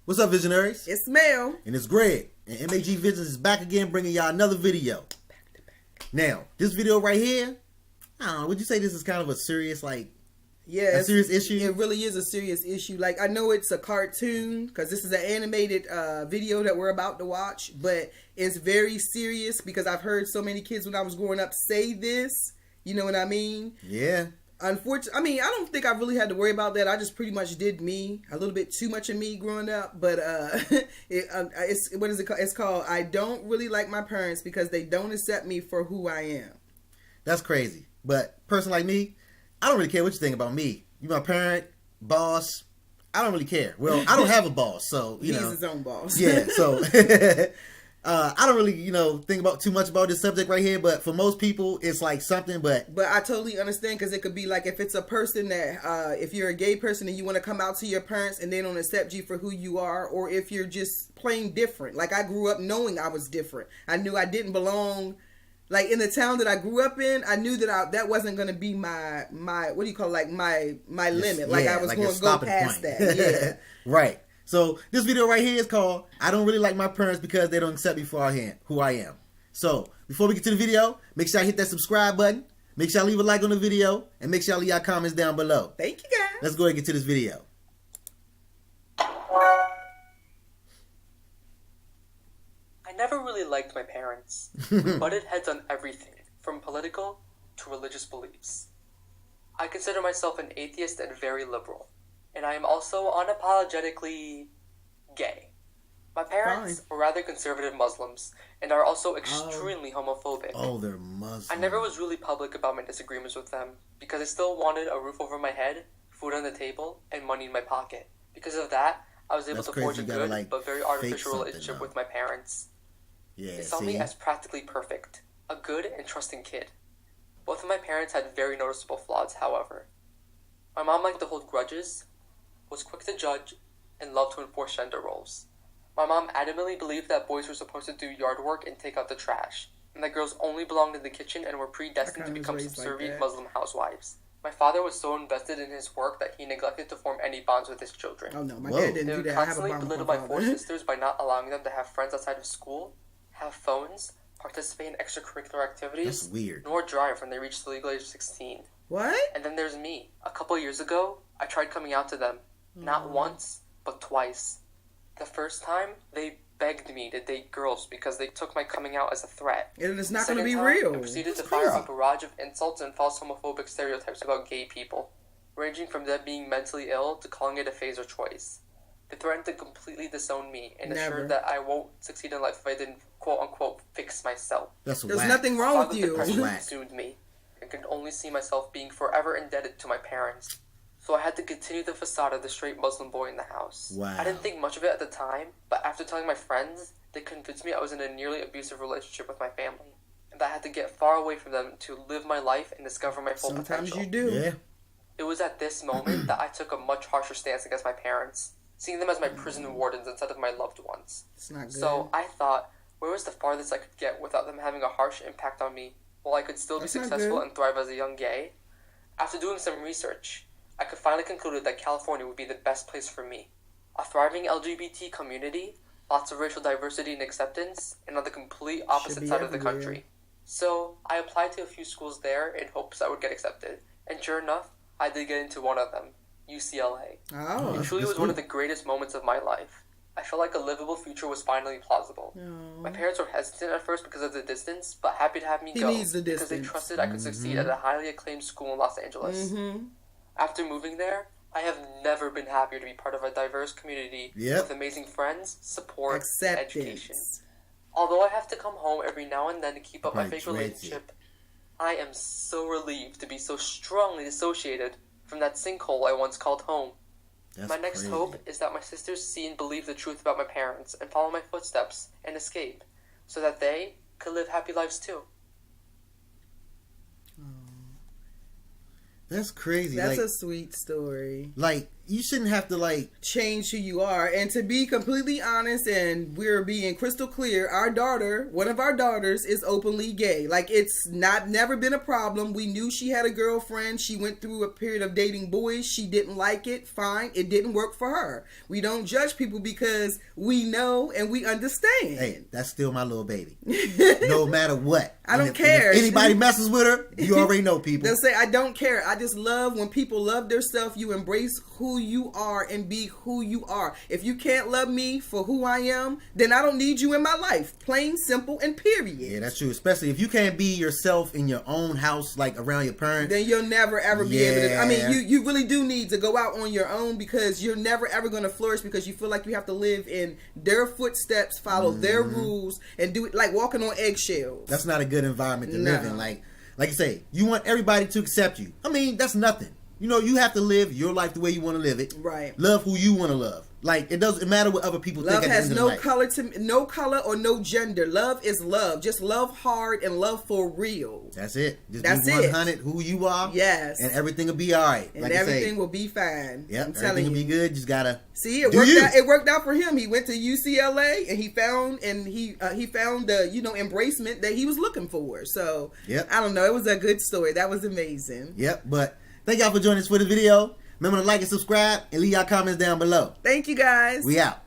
What's up, visionaries? It's Mel. And it's Greg. And M.A.G. Visions is back again, bringing y'all another video. Now, this video right here, I don't know, would you say this is kind of a serious, a serious issue? It really is a serious issue. Like, I know it's a cartoon, because this is an animated video that we're about to watch, but it's very serious, because I've heard so many kids when I was growing up say this. You know what I mean? Yeah. Unfortunately, I don't think I really had to worry about that. I just pretty much did me, a little bit too much of me growing up. But what is it called? It's called "I Don't Really Like My Parents Because They Don't Accept Me for Who I Am." That's crazy. But a person like me, I don't really care what you think about me. You my parent, boss. I don't really care. Well, I don't have a boss, so He's his own boss. Yeah, so I don't really, think about too much about this subject right here, but for most people, it's like something, but I totally understand, because it could be like if it's a person that, if you're a gay person and you want to come out to your parents and they don't accept you for who you are, or if you're just plain different. Like, I grew up knowing I was different. I knew I didn't belong. Like, in the town that I grew up in, I knew that that wasn't going to be my what do you call it? my limit. Like, I was going to go past that. Yeah. Right. So, this video right here is called, I Don't Really Like My Parents Because They Don't Accept Me for Who I Am. So, before we get to the video, make sure I hit that subscribe button, make sure I leave a like on the video, and make sure I leave your comments down below. Thank you, guys. Let's go ahead and get to this video. I never really liked my parents. We butted heads on everything, from political to religious beliefs. I consider myself an atheist and very liberal. And I am also unapologetically gay. My parents were rather conservative Muslims and are also extremely homophobic. Oh, they're Muslims. I never was really public about my disagreements with them because I still wanted a roof over my head, food on the table, and money in my pocket. Because of that, I was able to forge a good but very artificial relationship with my parents. Yeah, they saw me as practically perfect, a good and trusting kid. Both of my parents had very noticeable flaws, however. My mom liked to hold grudges, was quick to judge, and loved to enforce gender roles. My mom adamantly believed that boys were supposed to do yard work and take out the trash, and that girls only belonged in the kitchen and were predestined to become subservient Muslim housewives. My father was so invested in his work that he neglected to form any bonds with his children. Oh no, my dad didn't do that. They would constantly belittle my four sisters by not allowing them to have friends outside of school, have phones, participate in extracurricular activities, That's weird. nor drive when they reached the legal age of 16. What? And then there's me. A couple years ago, I tried coming out to them. Not once, but twice. The first time, they begged me to date girls because they took my coming out as a threat. And it's not going to be time, real. I proceeded to fire a barrage of insults and false homophobic stereotypes about gay people, ranging from them being mentally ill to calling it a phase or choice. They threatened to completely disown me and assured that I won't succeed in life if I didn't quote-unquote fix myself. There's nothing wrong with you. Depression consumed me and could only see myself being forever indebted to my parents. So I had to continue the facade of the straight Muslim boy in the house. Wow. I didn't think much of it at the time, but after telling my friends, they convinced me I was in a nearly abusive relationship with my family, and that I had to get far away from them to live my life and discover my full potential. Sometimes you do. Yeah. It was at this moment that I took a much harsher stance against my parents, seeing them as my prison wardens instead of my loved ones. It's not good. So I thought, where was the farthest I could get without them having a harsh impact on me, while I could still be successful and thrive as a young gay? After doing some research, I could finally conclude that California would be the best place for me. A thriving LGBT community, lots of racial diversity and acceptance, and on the complete opposite side of the country. So I applied to a few schools there in hopes I would get accepted, and sure enough, I did get into one of them, UCLA. Oh, it truly was one of the greatest moments of my life. I felt like a livable future was finally plausible. No. My parents were hesitant at first because of the distance, but happy to have me go because they trusted I could succeed at a highly acclaimed school in Los Angeles. After moving there, I have never been happier to be part of a diverse community with amazing friends, support, and education. Although I have to come home every now and then to keep up my fake relationship, I am so relieved to be so strongly dissociated from that sinkhole I once called home. My next hope is that my sisters see and believe the truth about my parents and follow my footsteps and escape, so that they could live happy lives too. That's crazy. That's a sweet story. Like, you shouldn't have to like change who you are. And to be completely honest, and we're being crystal clear, our daughter, one of our daughters, is openly gay. Like, it's never been a problem. We knew she had a girlfriend. She went through a period of dating boys. She didn't like it. Fine. It didn't work for her. We don't judge people because we know and we understand. Hey, that's still my little baby. No matter what. I don't care. If anybody messes with her, you already know, people. They'll say, I don't care. I just love when people love their self. You embrace who you are and be who you are. If you can't love me for who I am, then I don't need you in my life. Plain, simple, and period. Yeah, that's true. Especially if you can't be yourself in your own house, like around your parents. Then you'll never ever be able to. I mean, you really do need to go out on your own, because you're never ever going to flourish, because you feel like you have to live in their footsteps, follow their rules, and do it like walking on eggshells. That's not a good environment to live in. Like you say, you want everybody to accept you. I mean, that's nothing. You know, you have to live your life the way you want to live it. Right. Love who you want to love. Like, it doesn't matter what other people think. Love has no color or no gender. Love is love. Just love hard and love for real. That's it. Just That's be 100 who you are. Yes. And everything will be all right. And everything will be fine. Yep. I'm telling everything you. will be good. Just gotta see it worked out. It worked out for him. He went to UCLA and he found the embracement that he was looking for. So I don't know. It was a good story. That was amazing. Yep. But thank y'all for joining us for the video. Remember to like and subscribe and leave y'all comments down below. Thank you, guys. We out.